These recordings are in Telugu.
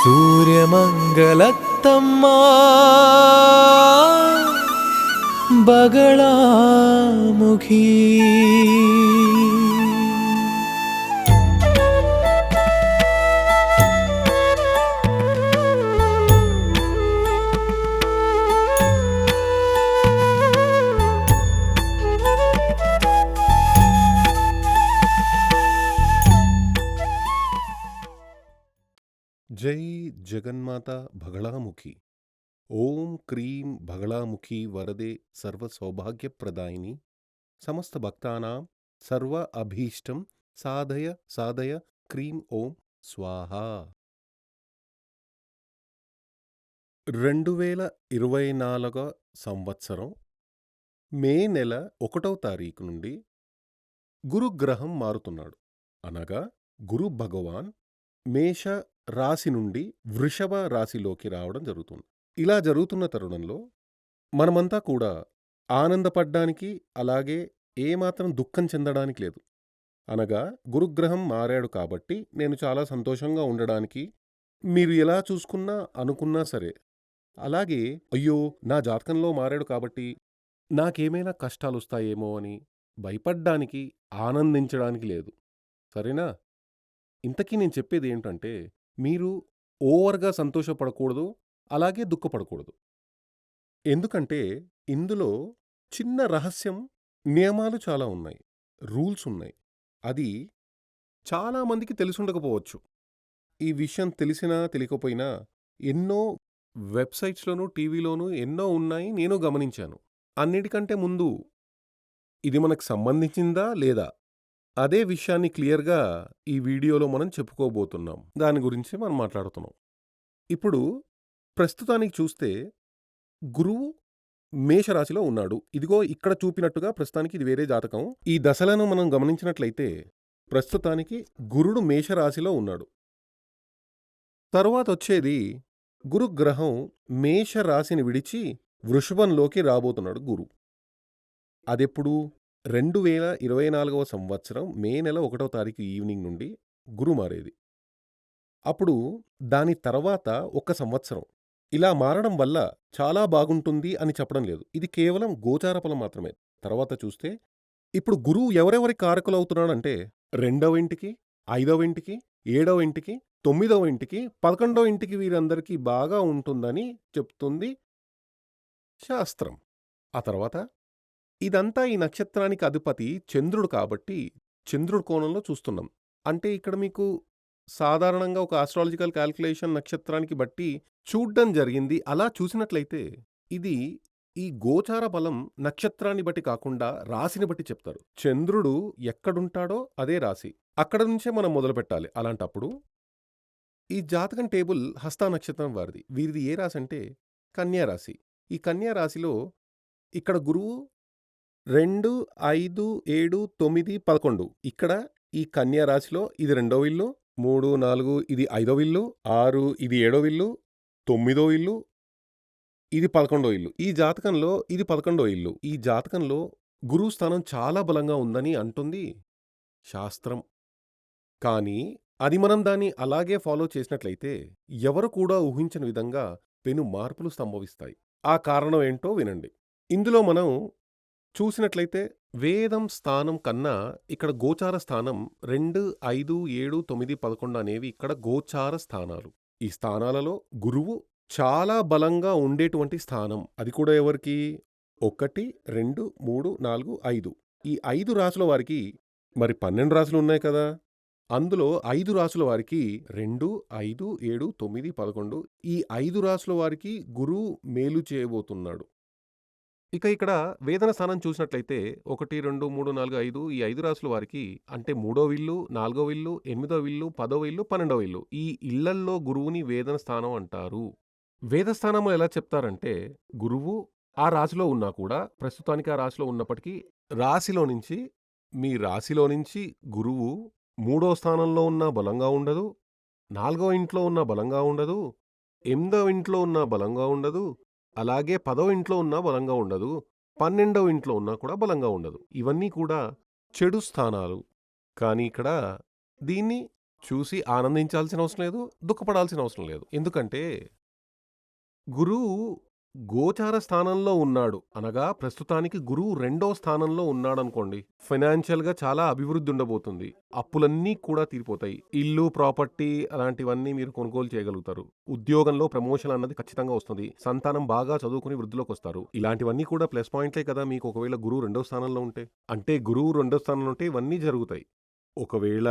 ಸೂರ್ಯಮಂಗಲತ್ತಮ್ಮ ಬಗಳಾಮುಖಿ జై జగన్మాత భగళాముఖి. ఓం క్రీం భగళాముఖి వరదే సర్వ సౌభాగ్యప్రదాయిని సమస్త భక్తానాం సర్వ అభీష్టం సాధయ సాధయ క్రీం ఓం స్వాహ. 2024 సంవత్సరం మే నెల 1వ తారీఖు నుండి గురుగ్రహం మారుతున్నాడు. అనగా గురు భగవాన్ మేష రాశి నుండి వృషభ రాశిలోకి రావడం జరుగుతుంది. ఇలా జరుగుతున్న తరుణంలో మనమంతా కూడా ఆనందపడ్డానికి, అలాగే ఏమాత్రం దుఃఖం చెందడానికి లేదు. అనగా గురుగ్రహం మారాడు కాబట్టి నేను చాలా సంతోషంగా ఉండడానికి, మీరు ఎలా చూసుకున్నా అనుకున్నా సరే, అలాగే అయ్యో నా జాతకంలో మారాడు కాబట్టి నాకేమైనా కష్టాలొస్తాయేమో అని భయపడ్డానికి, ఆనందించడానికి లేదు. సరేనా? ఇంతకీ నేను చెప్పేది ఏంటంటే, మీరు ఓవర్గా సంతోషపడకూడదు, అలాగే దుఃఖపడకూడదు. ఎందుకంటే ఇందులో చిన్న రహస్యం, నియమాలు చాలా ఉన్నాయి, రూల్స్ ఉన్నాయి. అది చాలామందికి తెలిసుండకపోవచ్చు. ఈ విషయం తెలిసినా తెలియకపోయినా ఎన్నో వెబ్సైట్స్లోనూ, టీవీలోనూ ఎన్నో ఉన్నాయి, నేను గమనించాను. అన్నిటికంటే ముందు ఇది మనకు సంబంధించిందా లేదా అదే విషయాన్ని క్లియర్గా ఈ వీడియోలో మనం చెప్పుకోబోతున్నాం. దాని గురించి మనం మాట్లాడుతున్నాం. ఇప్పుడు ప్రస్తుతానికి చూస్తే గురువు మేషరాశిలో ఉన్నాడు. ఇదిగో ఇక్కడ చూపినట్టుగా ప్రస్తుతానికి ఇది వేరే జాతకం. ఈ దశలను మనం గమనించినట్లయితే ప్రస్తుతానికి గురుడు మేషరాశిలో ఉన్నాడు. తరువాత వచ్చేది గురుగ్రహం మేషరాశిని విడిచి వృషభంలోకి రాబోతున్నాడు గురు. అదెప్పుడు? 2024 సంవత్సరం మే నెల 1వ తారీఖు ఈవినింగ్ నుండి గురు మారేది. అప్పుడు దాని తర్వాత 1 సంవత్సరం ఇలా మారడం వల్ల చాలా బాగుంటుంది అని చెప్పడం లేదు. ఇది కేవలం గోచార ఫలం మాత్రమే. తర్వాత చూస్తే ఇప్పుడు గురువు ఎవరెవరి కారకులవుతున్నాడంటే 2వ ఇంటికి, 5వ ఇంటికి, 7వ ఇంటికి, 9వ ఇంటికి, 11వ ఇంటికి వీరందరికీ బాగా ఉంటుందని చెప్తుంది శాస్త్రం. ఆ తర్వాత ఇదంతా ఈ నక్షత్రానికి అధిపతి చంద్రుడు కాబట్టి చంద్రుడి కోణంలో చూస్తున్నాం. అంటే ఇక్కడ మీకు సాధారణంగా ఒక ఆస్ట్రాలజికల్ క్యాల్కులేషన్ నక్షత్రానికి బట్టి చూడ్డం జరిగింది. అలా చూసినట్లయితే ఇది ఈ గోచార బలం నక్షత్రాన్ని బట్టి కాకుండా రాశిని బట్టి చెప్తారు. చంద్రుడు ఎక్కడుంటాడో అదే రాశి, అక్కడ నుంచే మనం మొదలు పెట్టాలి. అలాంటప్పుడు ఈ జాతకం టేబుల్ హస్తా నక్షత్రం వారిది. వీరిది ఏ రాశి అంటే కన్యా రాశి. ఈ కన్యా రాశిలో ఇక్కడ గురువు 2, 5, 7, 9, 11 ఇక్కడ ఈ కన్యా రాశిలో ఇది 2వ ఇల్లు, 3, 4 ఇది 5వ ఇల్లు, 6 ఇది 7వ ఇల్లు, 9వ ఇల్లు, ఇది 11వ ఇల్లు. ఈ జాతకంలో ఇది 11వ ఇల్లు. ఈ జాతకంలో గురువు స్థానం చాలా బలంగా ఉందని అంటుంది శాస్త్రం. కానీ అది మనం దాన్ని అలాగే ఫాలో చేసినట్లయితే ఎవరు కూడా ఊహించని విధంగా పెను మార్పులు సంభవిస్తాయి. ఆ కారణం ఏంటో వినండి. ఇందులో మనం చూసినట్లయితే వేదం స్థానం కన్నా ఇక్కడ గోచార స్థానం 2, 5, 7, 9, 11 అనేవి ఇక్కడ గోచార స్థానాలు. ఈ స్థానాలలో గురువు చాలా బలంగా ఉండేటువంటి స్థానం. అది కూడా ఎవరికి? 1, 2, 3, 4, 5 ఈ 5 రాసుల వారికి మరి 12 రాసులు ఉన్నాయి కదా, అందులో 5 రాసుల వారికి 2, 5, 7, 9, 11 ఈ 5 రాసుల వారికి గురువు మేలు చేయబోతున్నాడు. ఇక ఇక్కడ వేదన స్థానం చూసినట్లయితే 1, 2, 3, 4, 5 ఈ 5 రాసుల వారికి అంటే 3వ ఇల్లు, 4వ ఇల్లు, 8వ ఇల్లు, 10వ ఇల్లు, 12వ ఇల్లు ఈ ఇళ్లల్లో గురువుని వేదన స్థానం అంటారు. వేద స్థానంలో ఎలా చెప్తారంటే గురువు ఆ రాశిలో ఉన్నా కూడా, ప్రస్తుతానికి ఆ రాశిలో ఉన్నప్పటికీ రాశిలో నుంచి మీ రాశిలో నుంచి గురువు 3వ స్థానంలో ఉన్నా బలంగా ఉండదు, 4వ ఇంట్లో ఉన్నా బలంగా ఉండదు, 8వ ఇంట్లో ఉన్నా బలంగా ఉండదు, అలాగే 10వ ఇంట్లో ఉన్నా బలంగా ఉండదు, 12వ ఇంట్లో ఉన్నా కూడా బలంగా ఉండదు. ఇవన్నీ కూడా చెడు స్థానాలు. కానీ ఇక్కడ దీన్ని చూసి ఆనందించాల్సిన అవసరం లేదు, దుఃఖపడాల్సిన అవసరం లేదు. ఎందుకంటే గురువు గోచార స్థానంలో ఉన్నాడు. అనగా ప్రస్తుతానికి గురువు రెండో స్థానంలో ఉన్నాడనుకోండి. ఫైనాన్షియల్‌గా చాలా అభివృద్ధి ఉండబోతుంది. అప్పులన్నీ కూడా తీరిపోతాయి. ఇల్లు, ప్రాపర్టీ అలాంటివన్నీ మీరు కొనుగోలు చేయగలుగుతారు. ఉద్యోగంలో ప్రమోషన్ అన్నది ఖచ్చితంగా వస్తుంది. సంతానం బాగా చదువుకుని వృద్ధిలోకొస్తారు. ఇలాంటివన్నీ కూడా ప్లస్ పాయింట్లే కదా మీకు ఒకవేళ గురువు రెండో స్థానంలో ఉంటే. అంటే గురువు రెండో స్థానంలో ఉంటే ఇవన్నీ జరుగుతాయి. ఒకవేళ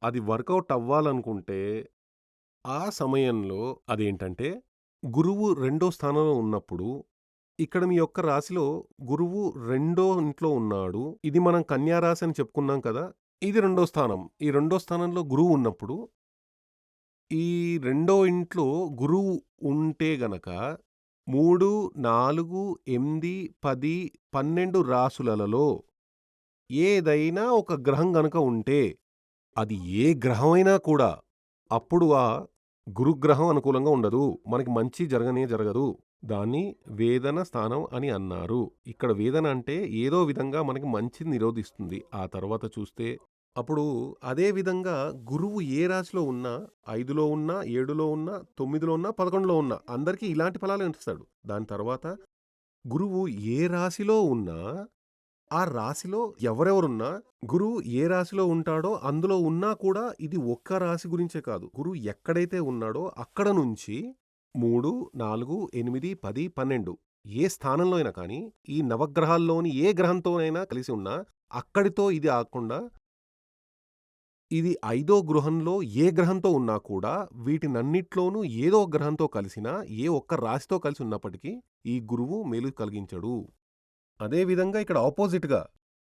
అది వర్కౌట్ అవ్వాలనుకుంటే ఆ సమయంలో అదేంటంటే గురువు రెండో స్థానంలో ఉన్నప్పుడు ఇక్కడ మీ యొక్క రాశిలో గురువు రెండో ఇంట్లో ఉన్నాడు. ఇది మనం కన్యా రాశి అని చెప్పుకున్నాం కదా! ఇది రెండో స్థానం. ఈ రెండో స్థానంలో గురువు ఉన్నప్పుడు ఈ రెండో ఇంట్లో గురువు ఉంటే గనక 3, 4, 8, 10, 12 రాసులలో ఏదైనా ఒక గ్రహం గనక ఉంటే అది ఏ గ్రహమైనా కూడా అప్పుడు ఆ గురుగ్రహం అనుకూలంగా ఉండదు. మనకి మంచి జరగనే జరగదు. దాన్ని వేదన స్థానం అని అన్నారు. ఇక్కడ వేదన అంటే ఏదో విధంగా మనకి మంచిని నిరోధిస్తుంది. ఆ తర్వాత చూస్తే అప్పుడు అదే విధంగా గురువు ఏ రాశిలో ఉన్నా 5లో ఉన్నా, 7లో ఉన్నా, 9లో ఉన్నా, 11లో ఉన్నా అందరికీ ఇలాంటి ఫలాలే ఇస్తాడు. దాని తర్వాత గురువు ఏ రాశిలో ఉన్నా ఆ రాశిలో ఎవరెవరున్నా, గురువు ఏ రాశిలో ఉంటాడో అందులో ఉన్నా కూడా ఇది ఒక్క రాశి గురించే కాదు. గురువు ఎక్కడైతే ఉన్నాడో అక్కడ నుంచి 3, 4, 8, 10, 12 ఏ స్థానంలో అయినా కానీ, ఈ నవగ్రహాల్లోని ఏ గ్రహంతోనైనా కలిసి ఉన్నా, అక్కడితో ఇది ఆగకుండా ఇది 5దో గృహంలో ఏ గ్రహంతో ఉన్నా కూడా వీటినన్నిట్లోనూ ఏదో ఒక గ్రహంతో కలిసినా, ఏ ఒక్క రాశితో కలిసి ఉన్నప్పటికీ ఈ గురువు మేలు కలిగించడు. అదే విధంగా ఇక్కడ ఆపోజిట్‌గా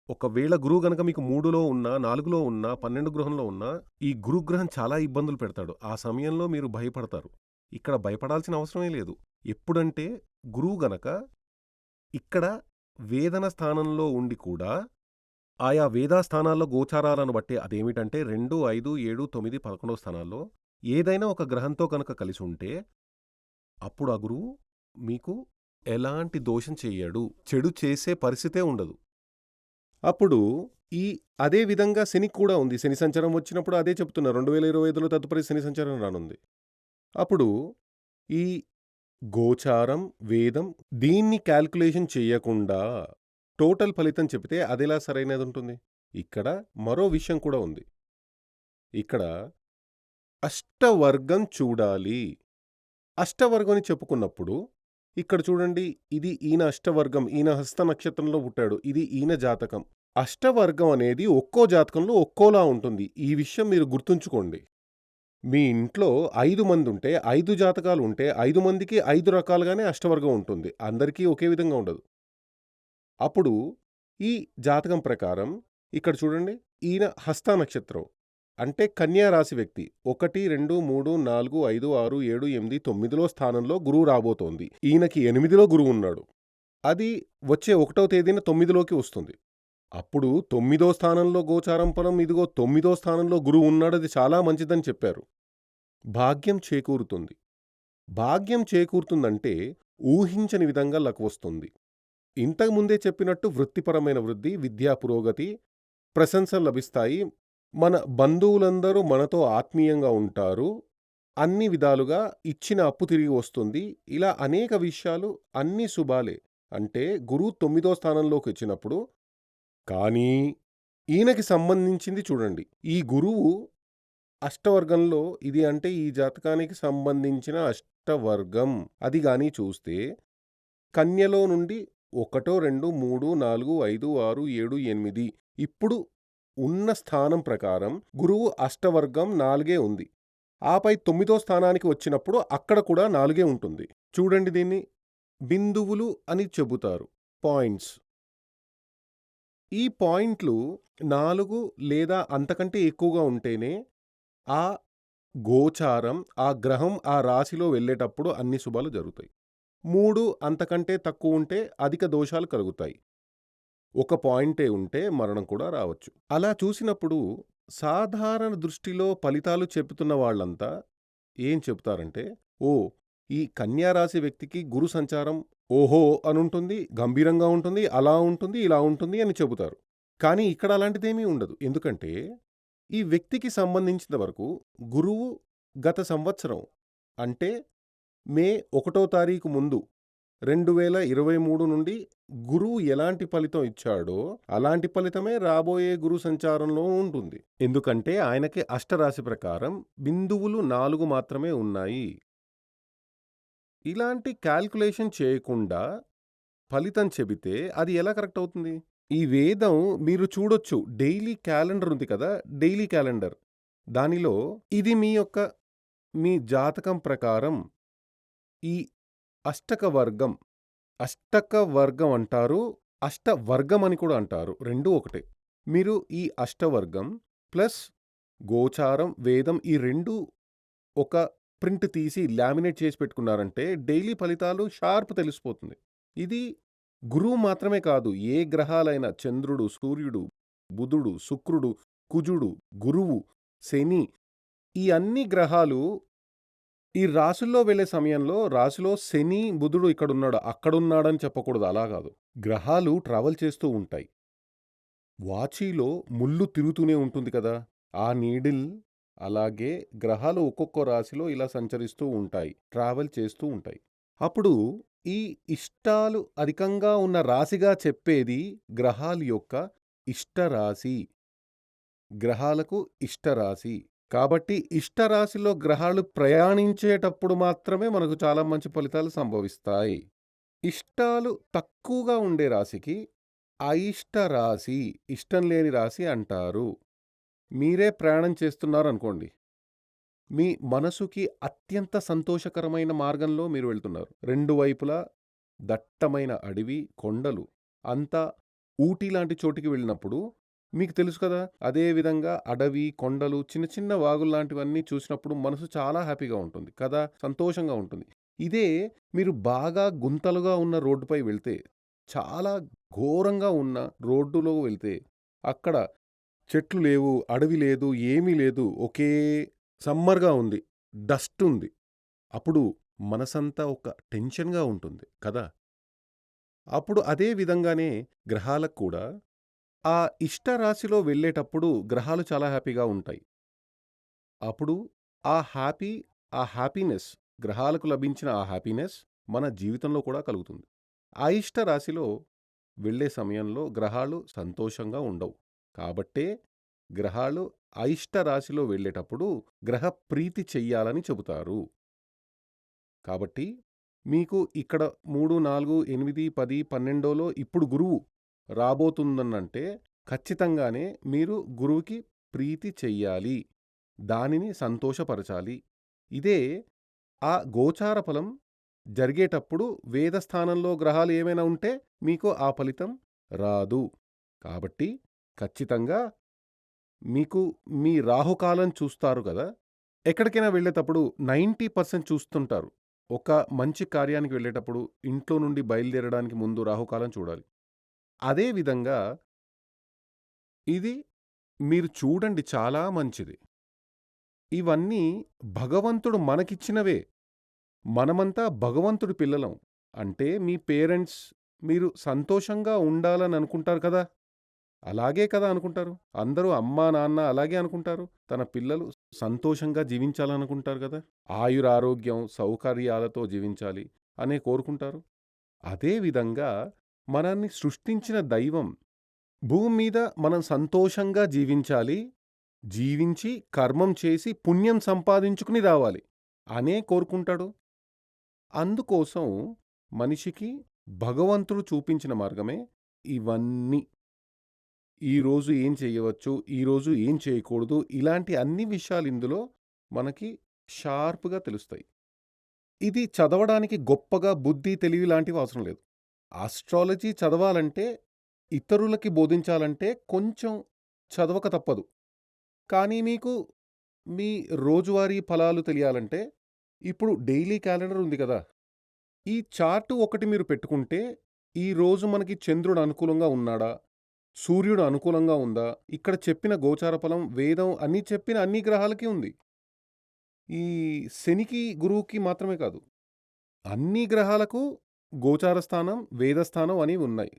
ఒకవేళ గురువు గనక మీకు 3లో ఉన్నా, 4లో ఉన్నా, 12 గృహంలో ఉన్నా, ఈ గురుగ్రహం చాలా ఇబ్బందులు పెడతాడు. ఆ సమయంలో మీరు భయపడతారు. ఇక్కడ భయపడాల్సిన అవసరమే లేదు. ఎప్పుడంటే గురువు గనక ఇక్కడ వేదన స్థానంలో ఉండి కూడా ఆయా వేదా స్థానాల్లో గోచారాలను బట్టి అదేమిటంటే 2, 5, 7, 9, 11 స్థానాల్లో ఏదైనా ఒక గ్రహంతో కనుక కలిసి ఉంటే అప్పుడు ఆ గురువు మీకు ఎలాంటి దోషం చెయ్యడు. చెడు చేసే పరిస్థితే ఉండదు. అప్పుడు ఈ అదే విధంగా శనికి కూడా ఉంది. శని సంచారం వచ్చినప్పుడు అదే చెప్తున్నా 2025లో తదుపరి శని సంచారం రానుంది. అప్పుడు ఈ గోచారం, వేదం దీన్ని కాలిక్యులేషన్ చెయ్యకుండా టోటల్ ఫలితం చెబితే అదెలా సరైనదుంటుంది? ఇక్కడ మరో విషయం కూడా ఉంది. ఇక్కడ అష్టవర్గం చూడాలి. అష్టవర్గం అని చెప్పుకున్నప్పుడు ఇక్కడ చూడండి ఇది ఈయన అష్టవర్గం. ఈయన హస్త నక్షత్రంలో పుట్టాడు. ఇది ఈయన జాతకం. అష్టవర్గం అనేది ఒక్కో జాతకంలో ఒక్కోలా ఉంటుంది. ఈ విషయం మీరు గుర్తుంచుకోండి. మీ ఇంట్లో 5 మందుంటే 5 జాతకాలు ఉంటే 5 మందికి 5 రకాలుగానే అష్టవర్గం ఉంటుంది. అందరికీ ఒకే విధంగా ఉండదు. అప్పుడు ఈ జాతకం ప్రకారం ఇక్కడ చూడండి ఈయన హస్త నక్షత్రం అంటే కన్యా రాశి వ్యక్తి 1, 2, 3, 4, 5, 6, 7, 8, 9లో స్థానంలో గురువు రాబోతోంది. ఈయనకి 8లో గురువు ఉన్నాడు. అది వచ్చే 1వ తేదీన 9లోకి వస్తుంది. అప్పుడు 9దో స్థానంలో గోచారం ఫలం ఇదిగో 9దో స్థానంలో గురువు ఉన్నాడు. అది చాలా మంచిదని చెప్పారు. భాగ్యం చేకూరుతుంది. భాగ్యం చేకూరుతుందంటే ఊహించని విధంగా లక్ వస్తుంది. ఇంతకుముందే చెప్పినట్టు వృత్తిపరమైన వృద్ధి, విద్యా పురోగతి, ప్రశంసలు లభిస్తాయి. మన బంధువులందరూ మనతో ఆత్మీయంగా ఉంటారు. అన్ని విధాలుగా ఇచ్చిన అప్పు తిరిగి వస్తుంది. ఇలా అనేక విషయాలు అన్నీ శుభాలే. అంటే గురువు 9దో స్థానంలోకి వచ్చినప్పుడు కానీ ఈయనకి సంబంధించింది చూడండి. ఈ గురువు అష్టవర్గంలో ఇది అంటే ఈ జాతకానికి సంబంధించిన అష్టవర్గం. అది గాని చూస్తే కన్యలో నుండి 1, 2, 3, 4, 5, 6, 7, 8 ఇప్పుడు ఉన్న స్థానం ప్రకారం గురువు అష్టవర్గం 4 ఉంది. ఆపై 9దో స్థానానికి వచ్చినప్పుడు అక్కడ కూడా 4 ఉంటుంది. చూడండి దీన్ని బిందువులు అని చెబుతారు. పాయింట్స్. ఈ పాయింట్లు 4 లేదా అంతకంటే ఎక్కువగా ఉంటేనే ఆ గోచారం, ఆ గ్రహం ఆ రాశిలో వెళ్ళేటప్పుడు అన్ని శుభాలు జరుగుతాయి. 3 అంతకంటే తక్కువ ఉంటే అధిక దోషాలు కలుగుతాయి. ఒక పాయింటే ఉంటే మరణం కూడా రావచ్చు. అలా చూసినప్పుడు సాధారణ దృష్టిలో ఫలితాలు చెబుతున్న వాళ్ళంతా ఏం చెబుతారంటే, ఈ కన్యా రాశి వ్యక్తికి గురు సంచారం ఓహో అనుంటుంది, గంభీరంగా ఉంటుంది, అలా ఉంటుంది, ఇలా ఉంటుంది అని చెబుతారు. కానీ ఇక్కడ అలాంటిదేమీ ఉండదు. ఎందుకంటే ఈ వ్యక్తికి సంబంధించిన వరకు గురువు గత సంవత్సరం అంటే మే 1వ తారీఖు ముందు 2023 నుండి గురువు ఎలాంటి ఫలితం ఇచ్చాడో అలాంటి ఫలితమే రాబోయే గురు సంచారంలో ఉంటుంది. ఎందుకంటే ఆయనకి అష్టరాశి ప్రకారం బిందువులు 4 మాత్రమే ఉన్నాయి. ఇలాంటి కాలిక్యులేషన్ చేయకుండా ఫలితం చెబితే అది ఎలా కరెక్ట్ అవుతుంది? ఈ వేదం మీరు చూడొచ్చు, డైలీ క్యాలెండర్ ఉంది కదా, డైలీ క్యాలెండర్. దానిలో ఇది మీ జాతకం ప్రకారం ఈ అష్టక వర్గం, అష్టక వర్గం అంటారు, అష్టవర్గం అని కూడా అంటారు. రెండూ ఒకటే. మీరు ఈ అష్టవర్గం ప్లస్ గోచారం, వేదం ఈ రెండూ ఒక ప్రింట్ తీసి లామినేట్ చేసి పెట్టుకున్నారంటే డైలీ ఫలితాలు షార్ప్ తెలిసిపోతుంది. ఇది గురువు మాత్రమే కాదు, ఏ గ్రహాలైన చంద్రుడు, సూర్యుడు, బుధుడు, శుక్రుడు, కుజుడు, గురువు, శని ఈ అన్ని గ్రహాలు ఈ రాసుల్లో వెళ్ళే సమయంలో రాశిలో శని, బుధుడు ఇక్కడున్నాడు, అక్కడున్నాడని చెప్పకూడదు. అలా కాదు. గ్రహాలు ట్రావెల్ చేస్తూ ఉంటాయి. వాచీలో ముళ్ళు తిరుగుతూనే ఉంటుంది కదా! ఆ నీడిల్ అలాగే గ్రహాలు ఒక్కొక్క రాశిలో ఇలా సంచరిస్తూ ఉంటాయి. ట్రావెల్ చేస్తూ ఉంటాయి. అప్పుడు ఈ ఇష్టాలు అధికంగా ఉన్న రాశిగా చెప్పేది గ్రహాల యొక్క ఇష్టరాశి. గ్రహాలకు ఇష్టరాశి. కాబట్టి ఇష్టరాశిలో గ్రహాలు ప్రయాణించేటప్పుడు మాత్రమే మనకు చాలా మంచి ఫలితాలు సంభవిస్తాయి. ఇష్టాలు తక్కువగా ఉండే రాశికి అయిష్ట రాశి, ఇష్టం లేని రాశి అంటారు. మీరే ప్రయాణం చేస్తున్నారనుకోండి. మీ మనసుకి అత్యంత సంతోషకరమైన మార్గంలో మీరు వెళ్తున్నారు. రెండు వైపులా దట్టమైన అడవి, కొండలు, అంతా ఊటీ లాంటి చోటికి వెళ్ళినప్పుడు మీకు తెలుసు కదా! అదే విధంగా అడవి, కొండలు, చిన్న చిన్న వాగుల్లాంటివన్నీ చూసినప్పుడు మనసు చాలా హ్యాపీగా ఉంటుంది కదా! సంతోషంగా ఉంటుంది. ఇదే మీరు బాగా గుంతలుగా ఉన్న రోడ్డుపై వెళ్తే, చాలా ఘోరంగా ఉన్న రోడ్డులో వెళ్తే, అక్కడ చెట్లు లేవు, అడవి లేదు, ఏమీ లేదు. ఒకే సమ్మర్‌గా ఉంది. డస్ట్ ఉంది. అప్పుడు మనసంతా ఒక టెన్షన్‌గా ఉంటుంది కదా! అప్పుడు అదే విధంగానే గ్రహాలకు కూడా ఆ ఇష్ట రాశిలో వెళ్ళేటప్పుడు గ్రహాలు చాలా హ్యాపీగా ఉంటాయి. అప్పుడు ఆ హ్యాపీనెస్, గ్రహాలకు లభించిన ఆ హ్యాపీనెస్ మన జీవితంలో కూడా కలుగుతుంది. అయిష్ట రాశిలో వెళ్ళే సమయంలో గ్రహాలు సంతోషంగా ఉండవు. కాబట్టే గ్రహాలు అయిష్ట రాశిలో వెళ్ళేటప్పుడు గ్రహ ప్రీతి చెయ్యాలని చెబుతారు. కాబట్టి మీకు ఇక్కడ 3, 4, 8, 10, 12లో ఇప్పుడు గురువు రాబోతుందనంటే ఖచ్చితంగానే మీరు గురువుకి ప్రీతి చెయ్యాలి. దానిని సంతోషపరచాలి. ఇదే ఆ గోచార ఫలం జరిగేటప్పుడు వేద స్థానంలో గ్రహాలు ఏమైనా ఉంటే మీకు ఆ ఫలితం రాదు. కాబట్టి ఖచ్చితంగా మీకు మీ రాహుకాలం చూస్తారు కదా! ఎక్కడికైనా వెళ్ళేటప్పుడు 90% చూస్తుంటారు. ఒక మంచి కార్యానికి వెళ్ళేటప్పుడు ఇంట్లో నుండి బయలుదేరడానికి ముందు రాహుకాలం చూడాలి. అదే విధంగా ఇది మీరు చూడండి, చాలా మంచిది. ఇవన్నీ భగవంతుడు మనకిచ్చినవే. మనమంతా భగవంతుడి పిల్లలం. అంటే మీ పేరెంట్స్ మీరు సంతోషంగా ఉండాలని అనుకుంటారు కదా! అలాగే కదా అనుకుంటారు. అందరూ అమ్మా, నాన్న అలాగే అనుకుంటారు. తన పిల్లలు సంతోషంగా జీవించాలనుకుంటారు కదా! ఆయురారోగ్యం, సౌకర్యాలతో జీవించాలి అనే కోరుకుంటారు. అదే విధంగా మనల్ని సృష్టించిన దైవం భూమి మీద మనం సంతోషంగా జీవించాలి. జీవించి కర్మం చేసి పుణ్యం సంపాదించుకుని రావాలి అనే కోరుకుంటాడు. అందుకోసం మనిషికి భగవంతుడు చూపించిన మార్గమే ఇవన్నీ. ఈరోజు ఏం చేయవచ్చు, ఈరోజు ఏం చేయకూడదు, ఇలాంటి అన్ని విషయాలు ఇందులో మనకి షార్ప్‌గా తెలుస్తాయి. ఇది చదవడానికి గొప్పగా బుద్ధి, తెలివి లాంటివి అవసరం లేదు. ఆస్ట్రాలజీ చదవాలంటే, ఇతరులకి బోధించాలంటే కొంచెం చదవక తప్పదు. కానీ మీకు మీ రోజువారీ ఫలాలు తెలియాలంటే ఇప్పుడు డైలీ క్యాలెండర్ ఉంది కదా! ఈ చార్ట్ ఒకటి మీరు పెట్టుకుంటే, ఈరోజు మనకి చంద్రుడు అనుకూలంగా ఉన్నాడా? సూర్యుడు అనుకూలంగా ఉందా? ఇక్కడ చెప్పిన గోచార ఫలం, వేదం అన్నీ చెప్పిన అన్ని గ్రహాలకి ఉంది. ఈ శనికి, గురువుకి మాత్రమే కాదు. అన్ని గ్రహాలకు గోచార స్థానం, వేదస్థానం అనేవి ఉన్నాయి.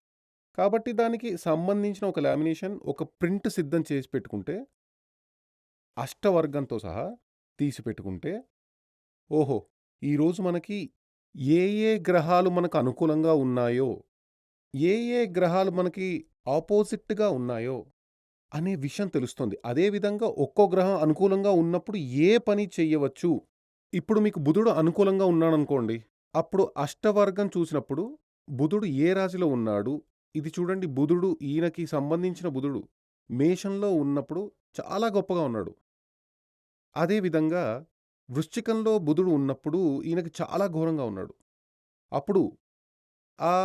కాబట్టి దానికి సంబంధించిన ఒక లామినేషన్, ఒక ప్రింట్ సిద్ధం చేసి పెట్టుకుంటే అష్టవర్గంతో సహా తీసిపెట్టుకుంటే, ఓహో! ఈరోజు మనకి ఏ ఏ గ్రహాలు మనకు అనుకూలంగా ఉన్నాయో, ఏ ఏ గ్రహాలు మనకి ఆపోజిట్‌గా ఉన్నాయో అనే విషయం తెలుస్తుంది. అదే విధంగా ఒక్కో గ్రహం అనుకూలంగా ఉన్నప్పుడు ఏ పని చెయ్యవచ్చు. ఇప్పుడు మీకు బుధుడు అనుకూలంగా ఉన్నాడనుకోండి. అప్పుడు అష్టవర్గం చూసినప్పుడు బుధుడు ఏ రాశిలో ఉన్నాడు? ఇది చూడండి, బుధుడు ఈయనకి సంబంధించిన బుధుడు మేషంలో ఉన్నప్పుడు చాలా గొప్పగా ఉన్నాడు. అదే విధంగా వృశ్చికంలో బుధుడు ఉన్నప్పుడు ఈయనకి చాలా ఘోరంగా ఉన్నాడు. అప్పుడు ఆ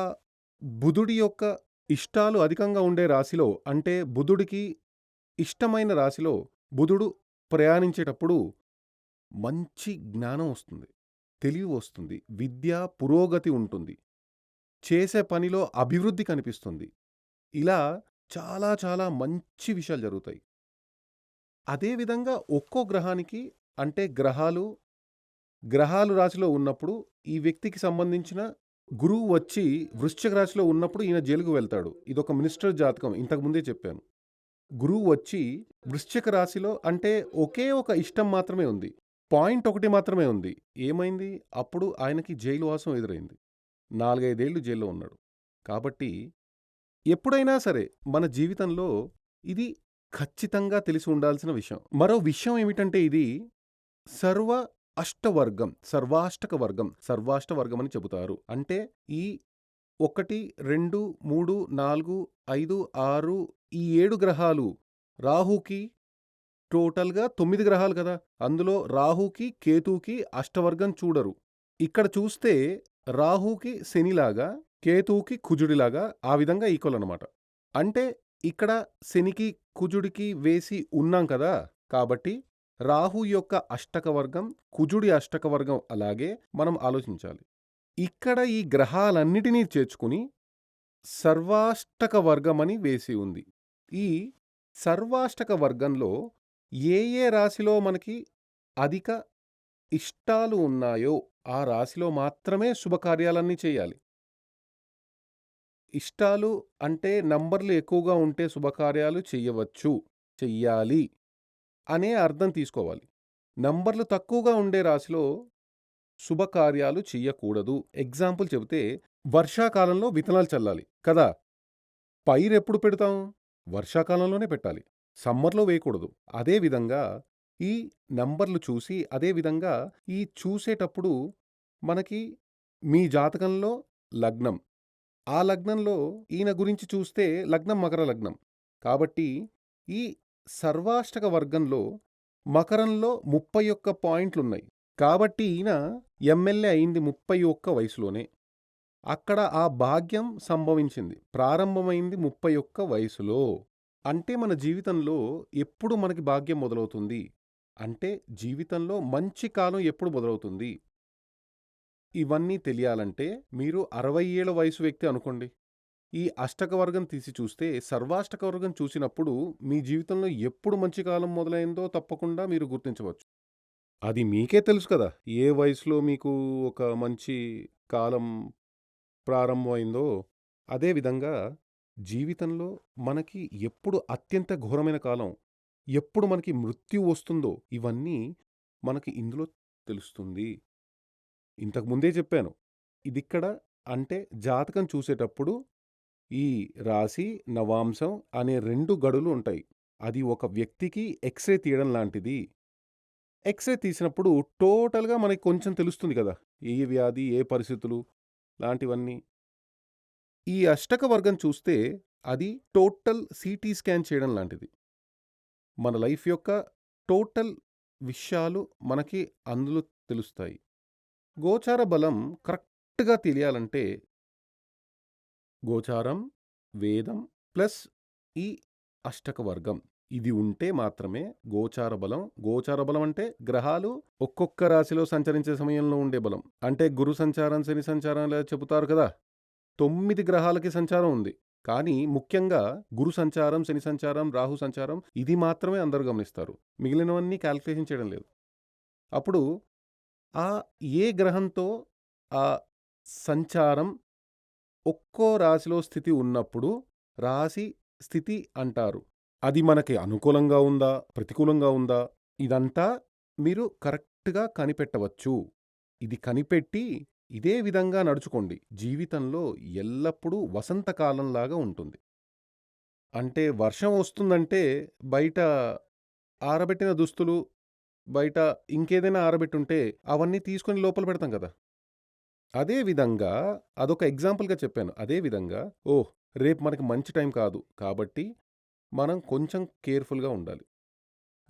బుధుడి యొక్క ఇష్టాలు అధికంగా ఉండే రాశిలో, అంటే బుధుడికి ఇష్టమైన రాశిలో బుధుడు ప్రయాణించేటప్పుడు మంచి జ్ఞానం వస్తుంది. తెలివి వస్తుంది. విద్య పురోగతి ఉంటుంది. చేసే పనిలో అభివృద్ధి కనిపిస్తుంది. ఇలా చాలా చాలా మంచి విషయాలు జరుగుతాయి. అదే విధంగా ఒక్కో గ్రహానికి, అంటే గ్రహాలు రాశిలో ఉన్నప్పుడు ఈ వ్యక్తికి సంబంధించిన గురువు వచ్చి వృశ్చిక రాశిలో ఉన్నప్పుడు ఈయన జైలుకు వెళ్తాడు. ఇదొక మినిస్టర్ జాతకం, ఇంతకు ముందే చెప్పాను. గురువు వచ్చి వృశ్చిక రాశిలో, అంటే ఒకే ఒక ఇష్టం మాత్రమే ఉంది. పాయింట్ ఒకటి మాత్రమే ఉంది. ఏమైంది? అప్పుడు ఆయనకి జైలు వాసం ఎదురైంది. 4, 5 ఏళ్ళు జైల్‌లో ఉన్నాడు. కాబట్టి ఎప్పుడైనా సరే మన జీవితంలో ఇది ఖచ్చితంగా తెలిసి ఉండాల్సిన విషయం. మరో విషయం ఏమిటంటే, ఇది సర్వ అష్టవర్గం, సర్వాష్టక వర్గం, సర్వాష్టవర్గం అని చెబుతారు. అంటే ఈ 1, 2, 3, 4, 5, 6 ఈ 7 గ్రహాలు రాహుకి టోటల్‌గా 9 గ్రహాలు కదా! అందులో రాహుకి, కేతువుకి అష్టవర్గం చూడరు. ఇక్కడ చూస్తే రాహుకి శనిలాగా, కేతువుకి కుజుడిలాగా ఆ విధంగా ఈక్వల్ అనమాట. అంటే ఇక్కడ శనికి, కుజుడికి వేసి ఉన్నాం కదా! కాబట్టి రాహు యొక్క అష్టక వర్గం, కుజుడి అష్టక వర్గం అలాగే మనం ఆలోచించాలి. ఇక్కడ ఈ గ్రహాలన్నిటినీ చేర్చుకుని సర్వాష్టక వర్గమని వేసి ఉంది. ఈ సర్వాష్టక వర్గంలో ఏ ఏ రాశిలో మనకి అధిక ఇష్టాలు ఉన్నాయో ఆ రాశిలో మాత్రమే శుభకార్యాలన్నీ చేయాలి. ఇష్టాలు అంటే నంబర్లు ఎక్కువగా ఉంటే శుభకార్యాలు చెయ్యవచ్చు, చెయ్యాలి అనే అర్థం తీసుకోవాలి. నంబర్లు తక్కువగా ఉండే రాశిలో శుభకార్యాలు చెయ్యకూడదు. ఎగ్జాంపుల్ చెబితే, వర్షాకాలంలో విత్తనాలు చల్లాలి కదా! పైరెప్పుడు పెడతాం? వర్షాకాలంలోనే పెట్టాలి. సమ్మర్‌లో వేయకూడదు. అదే విధంగా ఈ నంబర్లు చూసి, అదే విధంగా ఈ చూసేటప్పుడు మనకి మీ జాతకంలో లగ్నం, ఆ లగ్నంలో ఈయన గురించి చూస్తే లగ్నం మకర లగ్నం. కాబట్టి ఈ సర్వాష్టక వర్గంలో మకరంలో 31 పాయింట్లున్నాయి. కాబట్టి ఈయన ఎమ్మెల్యే అయింది 31 వయసులోనే. అక్కడ ఆ భాగ్యం సంభవించింది. ప్రారంభమైంది 31 వయసులో. అంటే మన జీవితంలో ఎప్పుడు మనకి భాగ్యం మొదలవుతుంది? అంటే జీవితంలో మంచి కాలం ఎప్పుడు మొదలవుతుంది? ఇవన్నీ తెలియాలంటే మీరు 60 ఏళ్ల వయసు వ్యక్తి అనుకోండి. ఈ అష్టక వర్గం తీసి చూస్తే, సర్వాష్టక వర్గం చూసినప్పుడు మీ జీవితంలో ఎప్పుడు మంచి కాలం మొదలైందో తప్పకుండా మీరు గుర్తించవచ్చు. అది మీకే తెలుసు కదా! ఏ వయసులో మీకు ఒక మంచి కాలం ప్రారంభమైందో. అదే విధంగా జీవితంలో మనకి ఎప్పుడు అత్యంత ఘోరమైన కాలం, ఎప్పుడు మనకి మృత్యువు వస్తుందో ఇవన్నీ మనకి ఇందులో తెలుస్తుంది. ఇంతకు ముందే చెప్పాను. ఇదిక్కడ, అంటే జాతకం చూసేటప్పుడు ఈ రాశి, నవాంశం అనే 2 గడులు ఉంటాయి. అది ఒక వ్యక్తికి ఎక్స్‌రే తీయడం లాంటిది. ఎక్స్‌రే తీసినప్పుడు టోటల్‌గా మనకి కొంచెం తెలుస్తుంది కదా! ఏ వ్యాధి, ఏ పరిస్థితులు లాంటివన్నీ. ఈ అష్టక వర్గం చూస్తే అది టోటల్ సీటీ స్కాన్ చేయడం లాంటిది. మన లైఫ్ యొక్క టోటల్ విషయాలు మనకి అందులో తెలుస్తాయి. గోచార బలం కరెక్ట్‌గా తెలియాలంటే గోచారం, వేదం ప్లస్ ఈ అష్టక వర్గం ఇది ఉంటే మాత్రమే గోచార బలం అంటే గ్రహాలు ఒక్కొక్క రాశిలో సంచరించే సమయంలో ఉండే బలం. అంటే గురు సంచారం, శని సంచారం ఇలా చెబుతారు కదా! 9 గ్రహాలకి సంచారం ఉంది. కానీ ముఖ్యంగా గురు సంచారం, శని సంచారం, రాహు సంచారం ఇది మాత్రమే అందరూ గమనిస్తారు. మిగిలినవన్నీ కాలిక్యులేషన్ చేయడం లేదు. అప్పుడు ఆ ఏ గ్రహంతో ఆ సంచారం ఒక్కో రాశిలో స్థితి ఉన్నప్పుడు రాశి స్థితి అంటారు. అది మనకి అనుకూలంగా ఉందా? ప్రతికూలంగా ఉందా? ఇదంతా మీరు కరెక్ట్‌గా కనిపెట్టవచ్చు. ఇది కనిపెట్టి ఇదే విధంగా నడుచుకోండి. జీవితంలో ఎల్లప్పుడూ వసంతకాలంలాగా ఉంటుంది. అంటే వర్షం వస్తుందంటే బయట ఆరబెట్టిన దుస్తులు, బయట ఇంకేదైనా ఆరబెట్టుంటే అవన్నీ తీసుకొని లోపల పెడతాం కదా! అదే విధంగా అదొక ఎగ్జాంపుల్‌గా చెప్పాను. అదే విధంగా ఓహ్! రేపు మనకి మంచి టైం కాదు. కాబట్టి మనం కొంచెం కేర్‌ఫుల్‌గా ఉండాలి.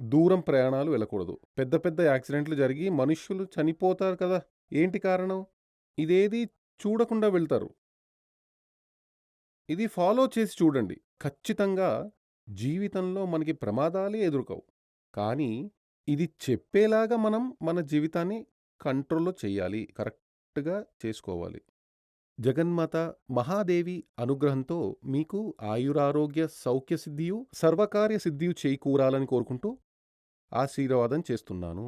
దూరం ప్రయాణాలు వెళ్ళకూడదు. పెద్ద పెద్ద యాక్సిడెంట్లు జరిగి మనుష్యులు చనిపోతారు కదా! ఏంటి కారణం? ఇదేది చూడకుండా వెళ్తారు. ఇది ఫాలో చేసి చూడండి. ఖచ్చితంగా జీవితంలో మనకి ప్రమాదాలే ఎదురుకవు. కానీ ఇది చెప్పేలాగా మనం మన జీవితాన్ని కంట్రోల్‌లో చెయ్యాలి. కరెక్ట్‌గా చేసుకోవాలి. జగన్మాత మహాదేవి అనుగ్రహంతో మీకు ఆయురారోగ్య సౌఖ్య సిద్ధియు, సర్వకార్య సిద్ధియు చేకూరాలని కోరుకుంటూ ఆశీర్వాదం చేస్తున్నాను.